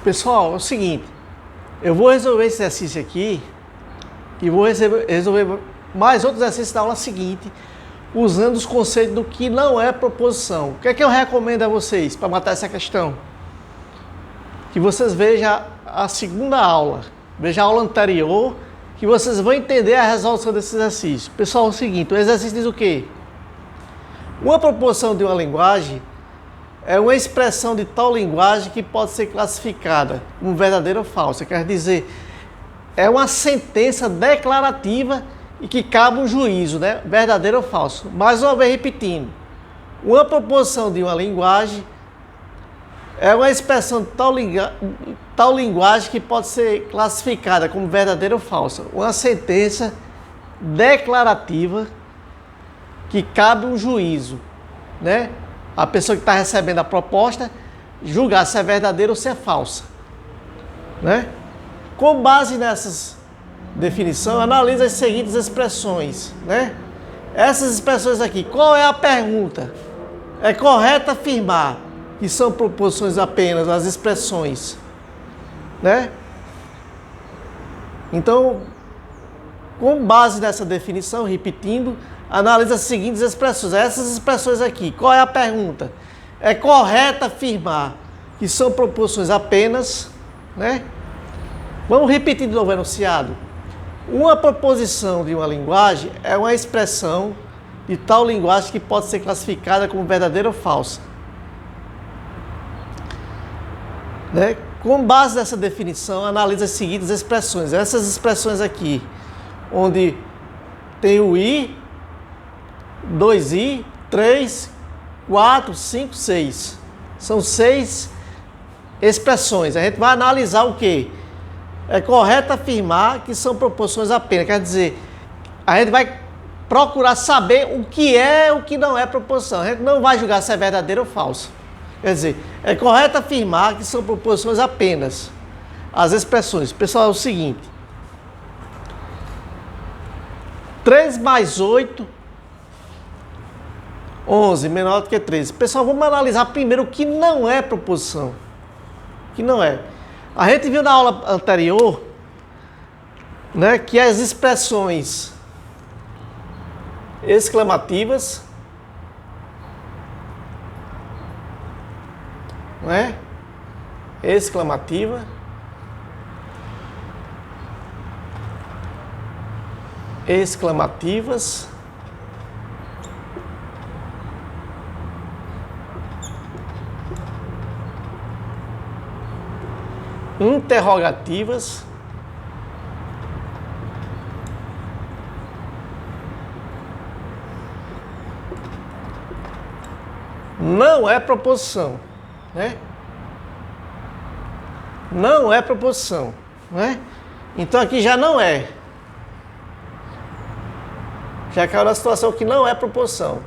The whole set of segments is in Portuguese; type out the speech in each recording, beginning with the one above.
Pessoal, é o seguinte, eu vou resolver esse exercício aqui e vou resolver mais outros exercícios da aula seguinte, usando os conceitos do que não é proposição. O que é que eu recomendo a vocês para matar essa questão? Que vocês vejam a segunda aula, vejam a aula anterior, que vocês vão entender a resolução desse exercício. Pessoal, é o seguinte, o exercício diz o quê? Uma proposição de uma linguagem é uma expressão de tal linguagem que pode ser classificada como verdadeira ou falsa. Quer dizer, é uma sentença declarativa e que cabe um juízo, né? Verdadeiro ou falso. Mais uma vez repetindo, uma proposição de uma linguagem é uma expressão de tal linguagem que pode ser classificada como verdadeira ou falsa. Uma sentença declarativa que cabe um juízo, né? A pessoa que está recebendo a proposta julgar se é verdadeira ou se é falsa, né? Com base nessas definições, analisa as seguintes expressões, né? Essas expressões aqui, qual é a pergunta? É correto afirmar que são proposições apenas as expressões, né? Então, com base nessa definição, repetindo, analisa as seguintes expressões. Essas expressões aqui, qual é a pergunta? É correto afirmar que são proposições apenas, né? Vamos repetir de novo o enunciado. Uma proposição de uma linguagem é uma expressão de tal linguagem que pode ser classificada como verdadeira ou falsa, né? Com base nessa definição, analisa as seguintes expressões. Essas expressões aqui, onde tem o i, 2i, 3, 4, 5, 6. São 6 expressões. A gente vai analisar o quê? É correto afirmar que são proposições apenas. Quer dizer, a gente vai procurar saber o que é e o que não é proposição. A gente não vai julgar se é verdadeiro ou falso. Quer dizer, é correto afirmar que são proposições apenas. As expressões. Pessoal, é o seguinte. 3 mais 8, 11, menor do que 13. Pessoal, vamos analisar primeiro o que não é proposição. O que não é. A gente viu na aula anterior, né, que as expressões exclamativas, né, exclamativa, exclamativas, interrogativas, não é proposição, né? Não é proposição, né? Então aqui já não é. Já caiu na situação que não é proposição.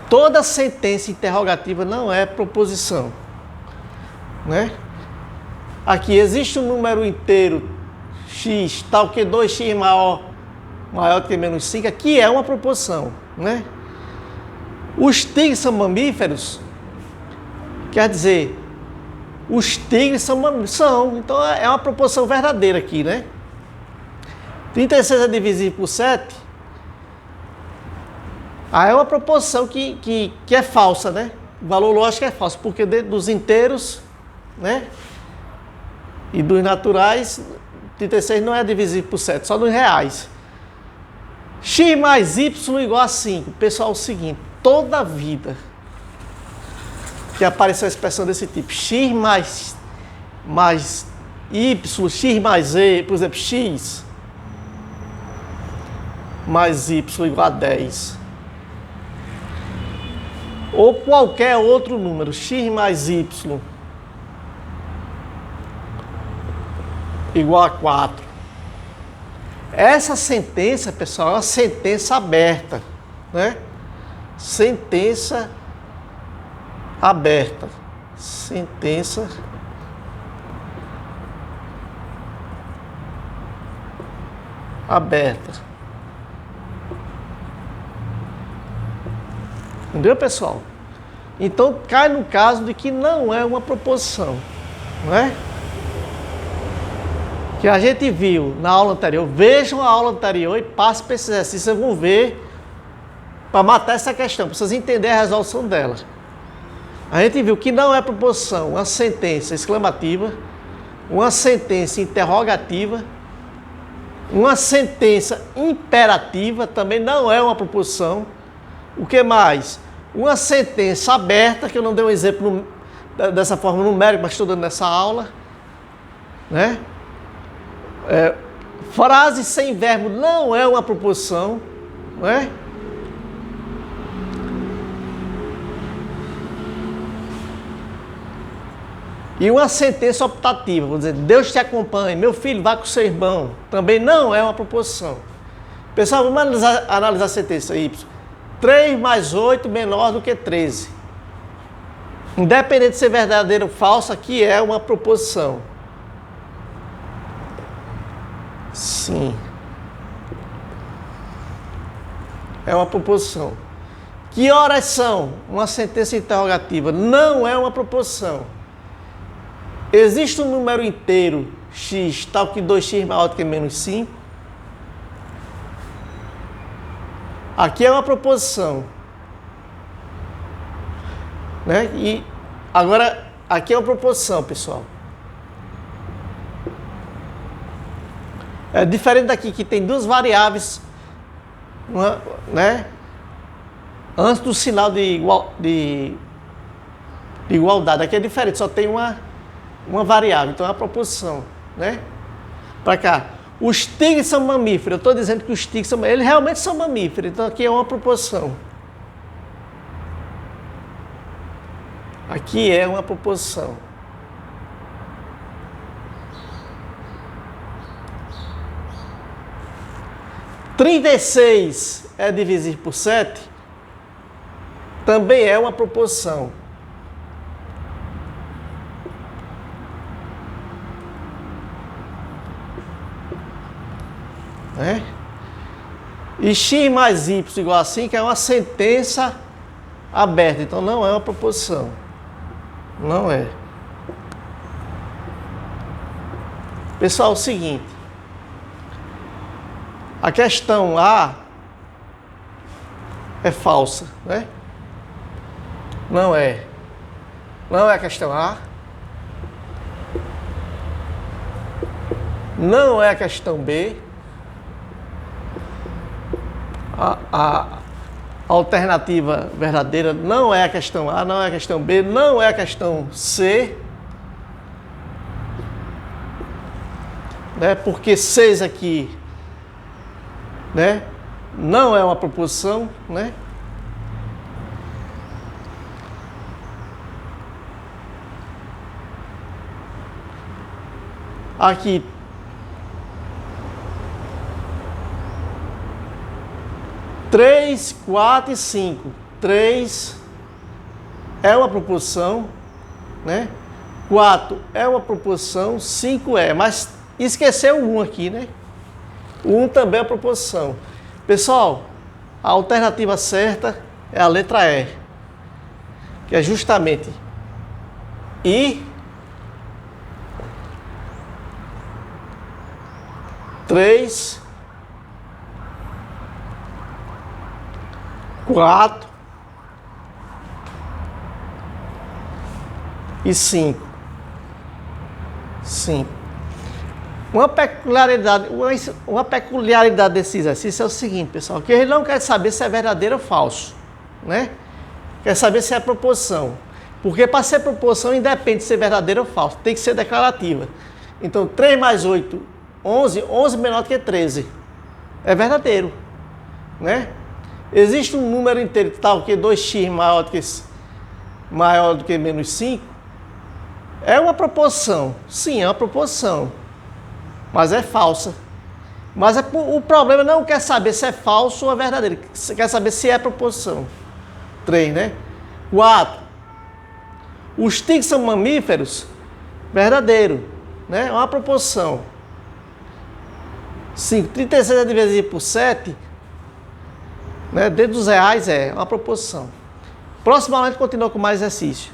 Toda sentença interrogativa não é proposição, né? Aqui existe um número inteiro x tal que 2x maior que menos 5, aqui é uma proposição, né? Os tigres são mamíferos, quer dizer, os tigres são mamíferos, então é uma proposição verdadeira aqui, né? 36 é divisível por 7, aí é uma proposição que é falsa, né? O valor lógico é falso, porque dentro dos inteiros, né, e dos naturais, 36 não é divisível por 7, só nos reais. X mais y igual a 5. Pessoal, é o seguinte, toda vida que apareceu a expressão desse tipo, x mais y, x mais e, por exemplo, x mais y igual a 10, ou qualquer outro número, x mais y igual a 4. Essa sentença, pessoal, é uma sentença aberta, né? Sentença aberta. Sentença aberta. Entendeu, pessoal? Então, cai no caso de que não é uma proposição. não é? Que a gente viu na aula anterior. Vejam a aula anterior e passem para esse exercício, vocês vão ver, para matar essa questão, para vocês entenderem a resolução dela. A gente viu que não é proposição uma sentença exclamativa, uma sentença interrogativa, uma sentença imperativa também não é uma proposição. O que mais? Uma sentença aberta, que eu não dei um exemplo dessa forma numérica, mas estou dando nessa aula, né? Frase sem verbo não é uma proposição, não é? E uma sentença optativa, vou dizer, Deus te acompanhe, meu filho, vá com seu irmão, também não é uma proposição. Pessoal, vamos analisar a sentença Y. 3 mais 8 menor do que 13. Independente de ser verdadeiro ou falso, aqui é uma proposição. Sim. É uma proposição. Que horas são? Uma sentença interrogativa. Não é uma proposição. Existe um número inteiro, x, tal que 2x maior do que menos 5. Aqui é uma proposição. Né? E agora, aqui é uma proposição, pessoal. É diferente daqui, que tem duas variáveis, né? Antes do sinal de igualdade. Aqui é diferente, só tem uma variável, então é uma proposição, né? Para cá, os tigres são mamíferos. Eu estou dizendo que os tigres são, eles realmente são mamíferos, então aqui é uma proposição. Aqui é uma proposição. « 36 é divisível por 7? Também é uma proposição. Né? E x mais y igual a 5 é uma sentença aberta, então não é uma proposição. Não é. Pessoal, é o seguinte. A questão A é falsa, né? Não é. Não é a questão A. Não é a questão B. A alternativa verdadeira não é a questão A, não é a questão B, não é a questão C. Né? Porque 6 aqui, né? Não é uma proposição, né? Aqui 3, 4 e 5. 3 é uma proposição, né? 4 é uma proposição, 5 é, mas esqueceu o 1 aqui, né? O 1 também é proposição. Pessoal, a alternativa certa é a letra E, que é justamente I, 3, 4 e 5. 5. Uma peculiaridade desse exercício é o seguinte, pessoal, que ele não quer saber se é verdadeiro ou falso, né? Quer saber se é proposição. Porque para ser proposição independe de ser verdadeiro ou falso, tem que ser declarativa. Então, 3 mais 8, 11, 11 menor do que 13. É verdadeiro, né? Existe um número inteiro tal que 2x maior do que menos 5. É uma proposição. Sim, é uma proposição. Mas é falsa. Mas o problema não quer saber se é falso ou é verdadeiro. Quer saber se é proposição. 3, né? 4. Os tigres são mamíferos? Verdadeiro. Né? É uma proposição. 5. 36 é divisível por 7? Né? Dentro dos reais é uma proposição. Próximo aula a gente continua com mais exercício.